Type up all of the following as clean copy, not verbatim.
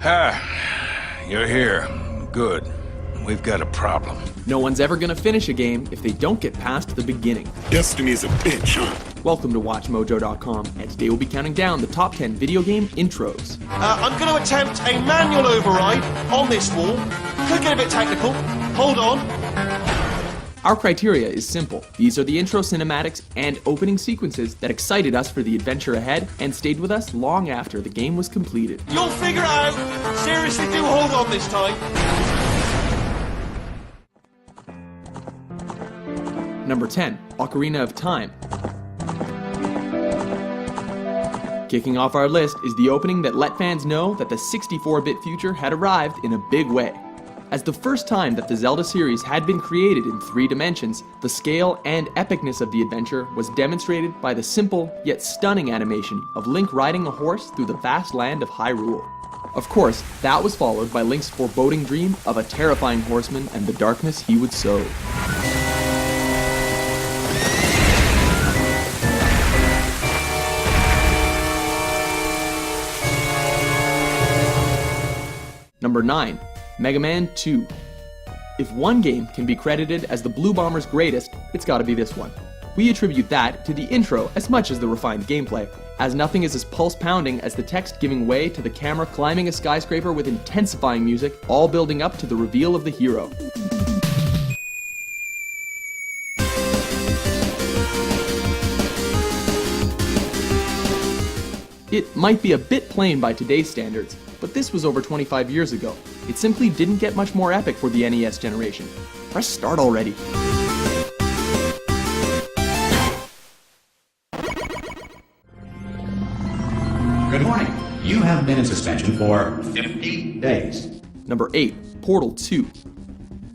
You're here. Good. We've got a problem. No one's ever gonna finish a game if they don't get past the beginning. Destiny's a bitch, huh? Welcome to WatchMojo.com, and today we'll be counting down the top 10 video game intros. I'm going to attempt a manual override on this wall. Could get a bit technical. Hold on. Our criteria is simple. These are the intro cinematics and opening sequences that excited us for the adventure ahead and stayed with us long after the game was completed. You'll figure it out. Seriously, do hold on this time. Number 10, Ocarina of Time. Kicking off our list is the opening that let fans know that the 64-bit future had arrived in a big way. As the first time that the Zelda series had been created in 3 dimensions, the scale and epicness of the adventure was demonstrated by the simple yet stunning animation of Link riding a horse through the vast land of Hyrule. Of course, that was followed by Link's foreboding dream of a terrifying horseman and the darkness he would sow. Number 9, Mega Man 2. If one game can be credited as the Blue Bomber's greatest, it's gotta be this one. We attribute that to the intro as much as the refined gameplay, as nothing is as pulse-pounding as the text giving way to the camera climbing a skyscraper with intensifying music, all building up to the reveal of the hero. It might be a bit plain by today's standards, but this was over 25 years ago. It simply didn't get much more epic for the NES generation. Press start already. Good morning. You have been in suspension for 50 days. Number 8, Portal 2.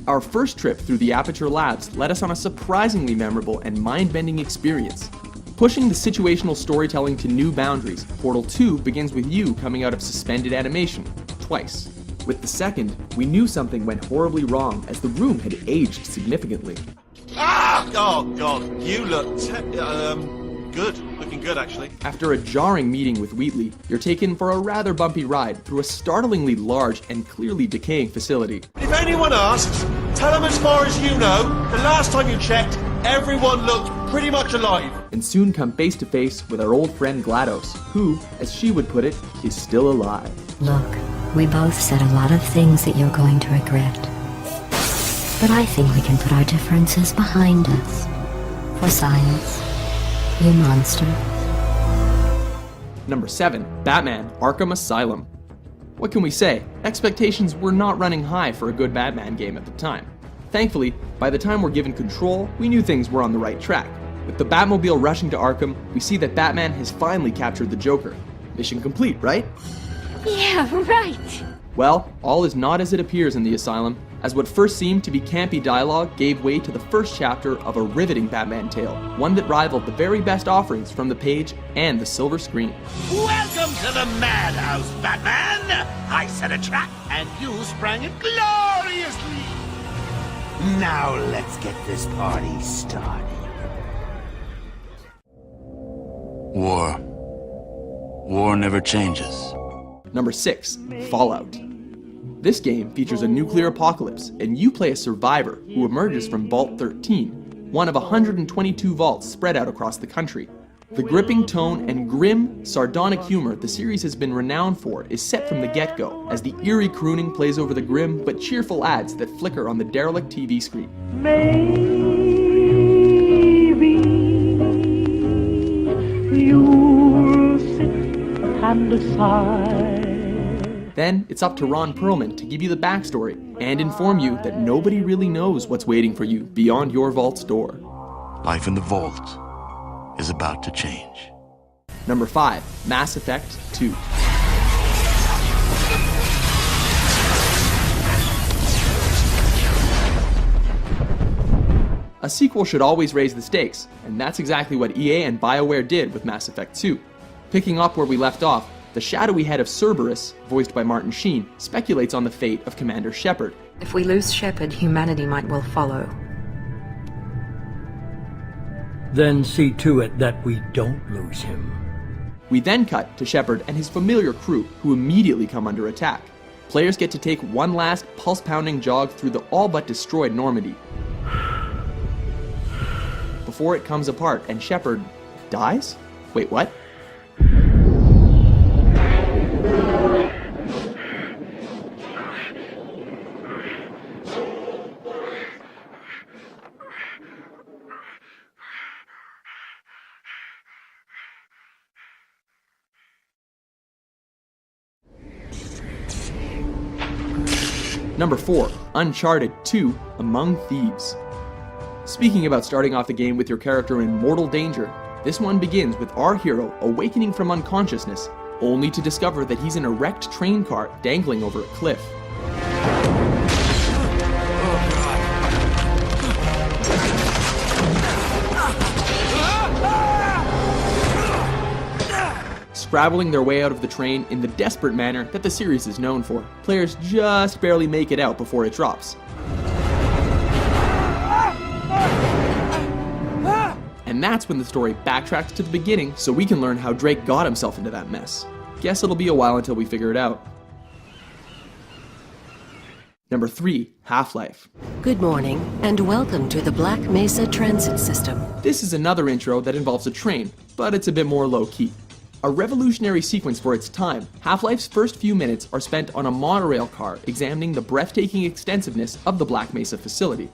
Our first trip through the Aperture Labs led us on a surprisingly memorable and mind-bending experience. Pushing the situational storytelling to new boundaries, Portal 2 begins with you coming out of suspended animation, twice. With the second, we knew something went horribly wrong as the room had aged significantly. Ah! Oh, God. You look good. Looking good, actually. After a jarring meeting with Wheatley, you're taken for a rather bumpy ride through a startlingly large and clearly decaying facility. If anyone asks, tell them as far as you know, the last time you checked, everyone looked pretty much alive. And soon come face to face with our old friend GLaDOS, who, as she would put it, is still alive. Look, we both said a lot of things that you're going to regret. But I think we can put our differences behind us. For science, you monster. Number 7, Batman: Arkham Asylum. What can we say? Expectations were not running high for a good Batman game at the time. Thankfully, by the time we're given control, we knew things were on the right track. With the Batmobile rushing to Arkham, we see that Batman has finally captured the Joker. Mission complete, right? Yeah, right. Well, all is not as it appears in the asylum, as what first seemed to be campy dialogue gave way to the first chapter of a riveting Batman tale, one that rivaled the very best offerings from the page and the silver screen. Welcome to the madhouse, Batman! I set a trap, and you sprang it gloriously! Now let's get this party started. War never changes. Number 6, Fallout. This game features a nuclear apocalypse, and you play a survivor who emerges from Vault 13, one of 122 vaults spread out across the country. The gripping tone and grim, sardonic humor the series has been renowned for is set from the get-go, as the eerie crooning plays over the grim but cheerful ads that flicker on the derelict TV screen. Maybe you'll sit and decide. Then it's up to Ron Perlman to give you the backstory and inform you that nobody really knows what's waiting for you beyond your vault's door. Life in the vault is about to change. Number 5, Mass Effect 2. A sequel should always raise the stakes, and that's exactly what EA and BioWare did with Mass Effect 2. Picking up where we left off, the shadowy head of Cerberus, voiced by Martin Sheen, speculates on the fate of Commander Shepard. If we lose Shepard, humanity might well follow. Then see to it that we don't lose him. We then cut to Shepard and his familiar crew, who immediately come under attack. Players get to take one last pulse-pounding jog through the all-but-destroyed Normandy before it comes apart and Shepard dies? Wait, what? Number 4, Uncharted 2: Among Thieves. Speaking about starting off the game with your character in mortal danger, this one begins with our hero awakening from unconsciousness, only to discover that he's in a wrecked train car dangling over a cliff. Scrabbling their way out of the train in the desperate manner that the series is known for. Players just barely make it out before it drops. And that's when the story backtracks to the beginning so we can learn how Drake got himself into that mess. Guess it'll be a while until we figure it out. Number 3, Half-Life. Good morning, and welcome to the Black Mesa Transit System. This is another intro that involves a train, but it's a bit more low-key. A revolutionary sequence for its time, Half-Life's first few minutes are spent on a monorail car examining the breathtaking extensiveness of the Black Mesa facility.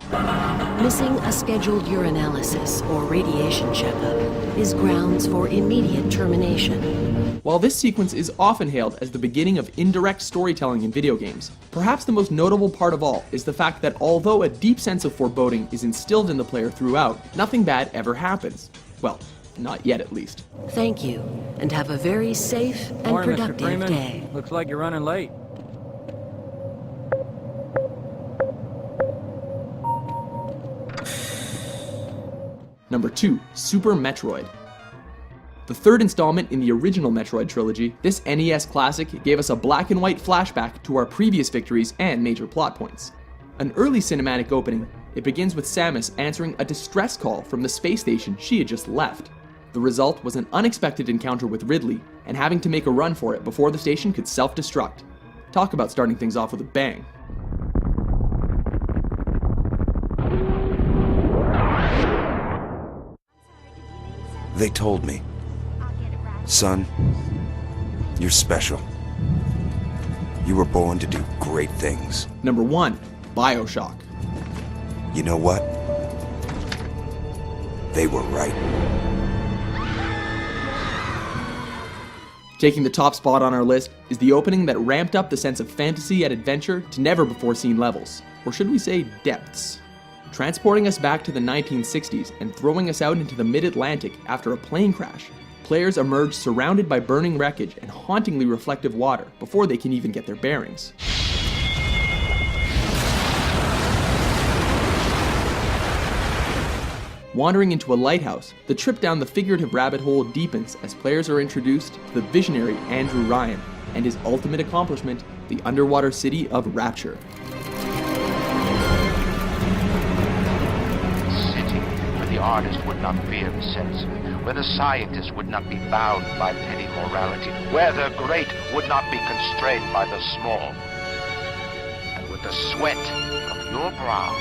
Missing a scheduled urinalysis or radiation checkup is grounds for immediate termination. While this sequence is often hailed as the beginning of indirect storytelling in video games, perhaps the most notable part of all is the fact that although a deep sense of foreboding is instilled in the player throughout, nothing bad ever happens. Well, not yet at least. Thank you, and have a very safe and Morning, productive Mr. Freeman. day. Looks like you're running late. Number 2, Super Metroid. The third installment in the original Metroid trilogy, this NES classic gave us a black and white flashback to our previous victories and major plot points. An early cinematic opening, it begins with Samus answering a distress call from the space station she had just left. The result was an unexpected encounter with Ridley, and having to make a run for it before the station could self-destruct. Talk about starting things off with a bang. They told me, son, you're special. You were born to do great things. Number 1, BioShock. You know what? They were right. Taking the top spot on our list is the opening that ramped up the sense of fantasy and adventure to never-before-seen levels, or should we say depths. Transporting us back to the 1960s and throwing us out into the mid-Atlantic after a plane crash, players emerge surrounded by burning wreckage and hauntingly reflective water before they can even get their bearings. Wandering into a lighthouse, the trip down the figurative rabbit hole deepens as players are introduced to the visionary Andrew Ryan and his ultimate accomplishment, the underwater city of Rapture. A city where the artist would not fear the censor, where the scientist would not be bound by petty morality, where the great would not be constrained by the small. And with the sweat of your brow,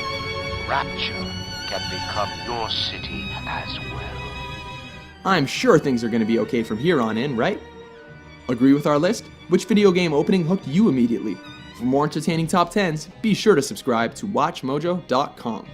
Rapture can become your city as well. I'm sure things are going to be okay from here on in, right? Agree with our list? Which video game opening hooked you immediately? For more entertaining top 10s, be sure to subscribe to WatchMojo.com.